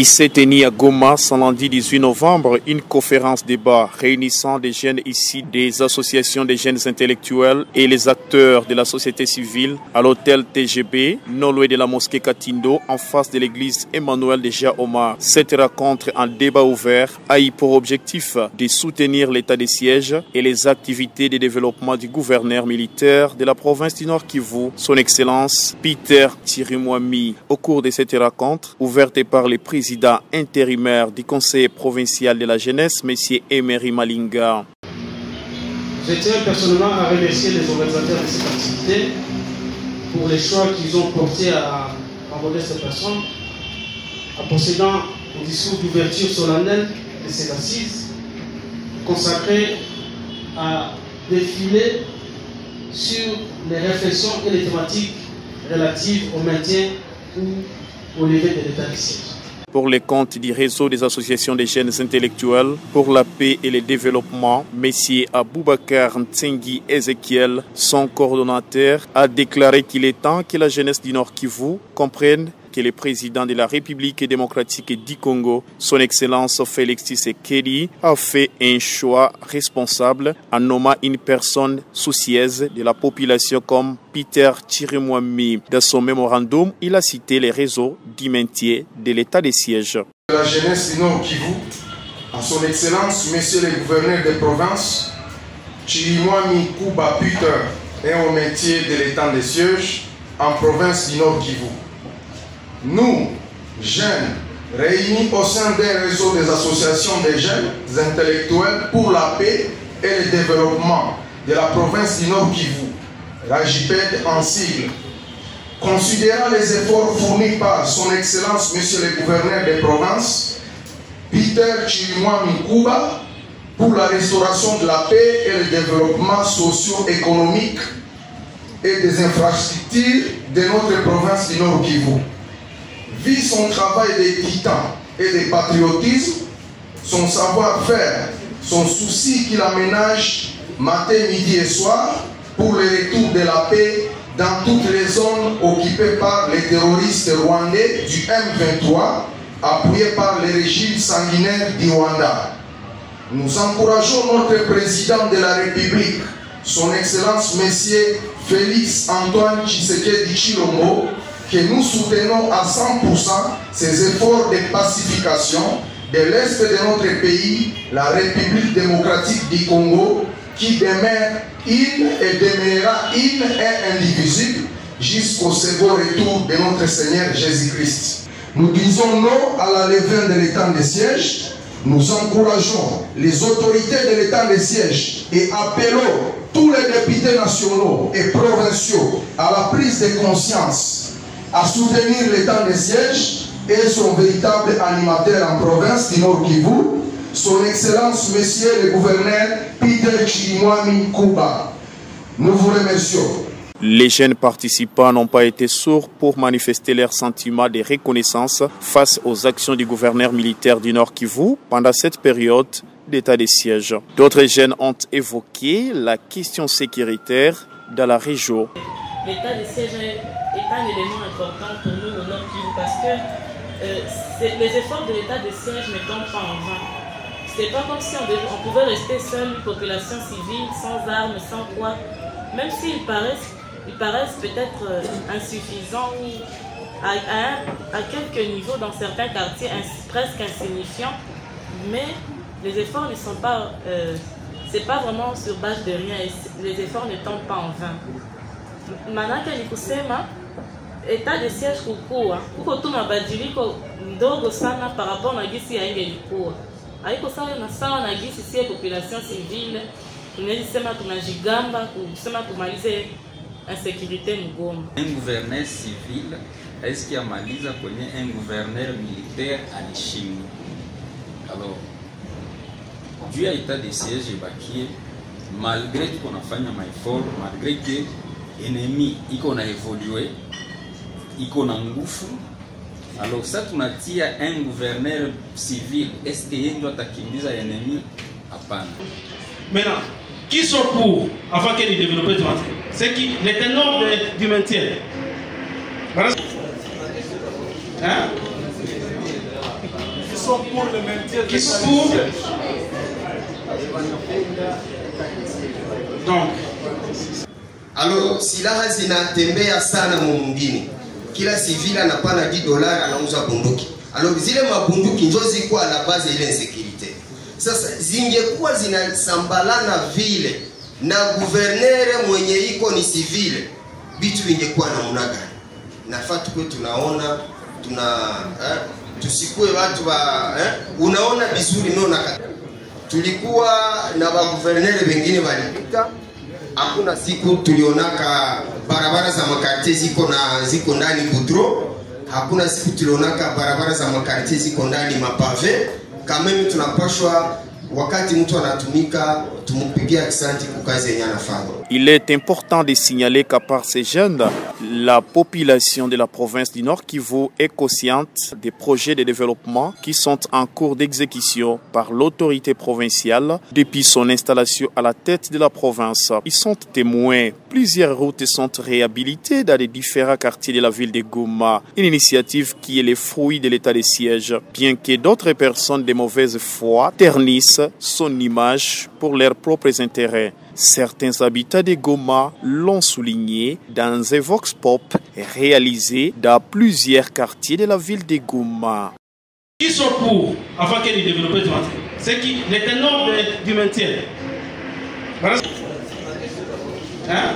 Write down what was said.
Il s'est tenu à Goma ce lundi 18 novembre une conférence débat réunissant des jeunes ici, des associations des jeunes intellectuels et les acteurs de la société civile à l'hôtel TGB, non loin de la mosquée Katindo, en face de l'église Emmanuel de Jaoma. Cette rencontre en débat ouvert a eu pour objectif de soutenir l'état de siège et les activités de développement du gouverneur militaire de la province du Nord Kivu, son Excellence Peter Chirimwami. Au cours de cette rencontre, ouverte par les président intérimaire du Conseil provincial de la jeunesse, M. Emery Malinga. Je tiens personnellement à remercier les organisateurs de cette activité pour les choix qu'ils ont portés à aborder cette personne, en procédant au discours d'ouverture solennelle de cette assise, consacré à défiler sur les réflexions et les thématiques relatives au maintien ou au lever de l'état de siège. Pour les comptes du réseau des associations des jeunes intellectuels pour la paix et le développement, M. Aboubakar Ntsengi Ezekiel, son coordonnateur, a déclaré qu'il est temps que la jeunesse du Nord Kivu comprenne que le président de la République démocratique du Congo, son Excellence Félix Tshisekedi, a fait un choix responsable en nommant une personne soucieuse de la population comme Peter Chirimwami. Dans son mémorandum, il a cité les réseaux du maintien de l'état de siège. La jeunesse du Nord Kivu, en son Excellence, Monsieur le gouverneur de province, Chirimwami Kuba Peter, est au maintien de l'état de siège en province du Nord Kivu. Nous, jeunes, réunis au sein d'un réseau des associations des jeunes intellectuels pour la paix et le développement de la province du Nord Kivu, la JPED en sigle, considérant les efforts fournis par son Excellence Monsieur le gouverneur des provinces, Peter Chirimwami Kuba, pour la restauration de la paix et le développement socio-économique et des infrastructures de notre province du Nord Kivu. Vit son travail de titan et de patriotisme, son savoir-faire, son souci qu'il aménage matin, midi et soir pour le retour de la paix dans toutes les zones occupées par les terroristes rwandais du M23, appuyés par le régime sanguinaire du Rwanda. Nous encourageons notre président de la République, son Excellence Monsieur Félix Antoine Tshisekedi Tshilombo, que nous soutenons à 100% ces efforts de pacification de l'Est de notre pays, la République démocratique du Congo, qui demeure une et demeurera une et indivisible jusqu'au second retour de notre Seigneur Jésus-Christ. Nous disons non à la levée de l'état de siège. Nous encourageons les autorités de l'état de siège et appelons tous les députés nationaux et provinciaux à la prise de conscience, à soutenir l'état de siège et son véritable animateur en province du Nord Kivu, son Excellence Monsieur le gouverneur Peter Chirimwami Kuba. Nous vous remercions. Les jeunes participants n'ont pas été sourds pour manifester leur sentiment de reconnaissance face aux actions du gouverneur militaire du Nord Kivu pendant cette période d'état de siège. D'autres jeunes ont évoqué la question sécuritaire dans la région. L'état de siège est un élément important pour nous au Nord Kivu parce que les efforts de l'état de siège ne tombent pas en vain. C'est pas comme si on pouvait rester seul, une population civile, sans armes, sans quoi, même s'ils paraissent peut-être insuffisants ou à quelques niveaux dans certains quartiers presque insignifiants, mais les efforts ne sont pas, c'est pas vraiment sur base de rien, les efforts ne tombent pas en vain. Manake ni kusema état de siège kukua kuko tu mabadiliko ndogo sana par rapport na gisi ya ingelikuwa haiko sawa na gisi si population civile tunasema tunajigamba kusema tumalize insécurité mgomo. Un gouverneur civil est-ce qu'il amaliza kwenye un gouverneur militaire alishimwa? Alors juu ya état de siège bakie malgré tuko nafanya maeffort, malgré que ennemi iko na évoluer, iko na nguvu. Alors ça tunatia un gouverneur civil, est-ce que yeye ndio atakimbiza ennemi? Hapana. Maintenant, qui sont pour avant que les développeurs du maintien? C'est qui les ténors du maintien. Hein? sont pour le maintien Qui sont pour? Donc. Alors, silaha zinatembea sana mwingine. Kila civil anapana $10 anauza bunduki. Alors, zile mabunduki njo ziko la base ile insécurité. Sasa zingekuwa zinasambalana vile na guvernere mwenye iko ni civile, bitu vingekuwa namna gani? Nafaa tukwe tunaona tusikue watu unaona vizuri nona. Tulikuwa na ba guvernere wengine walipita, hakuna siku tulionaka barabara za makartie ziko ndani kudro, hakuna siku tulionaka barabara za makartie ziko ndani mapave. Kama mimi tunapashwa wakati mtu anatumika tumupigia kisanti kwa kazi yenye anafanya. Il est important de signaler qu'à part ces jeunes, la population de la province du Nord Kivu est consciente des projets de développement qui sont en cours d'exécution par l'autorité provinciale depuis son installation à la tête de la province. Ils sont témoins. Plusieurs routes sont réhabilitées dans les différents quartiers de la ville de Goma, une initiative qui est le fruit de l'état de siège, bien que d'autres personnes de mauvaise foi ternissent son image pour leurs propres intérêts. Certains habitants de Goma l'ont souligné dans un vox pop réalisé dans plusieurs quartiers de la ville de Goma. Qui sont pour avant qu'elle développe du maintien? C'est qui les ténors du maintien. Hein?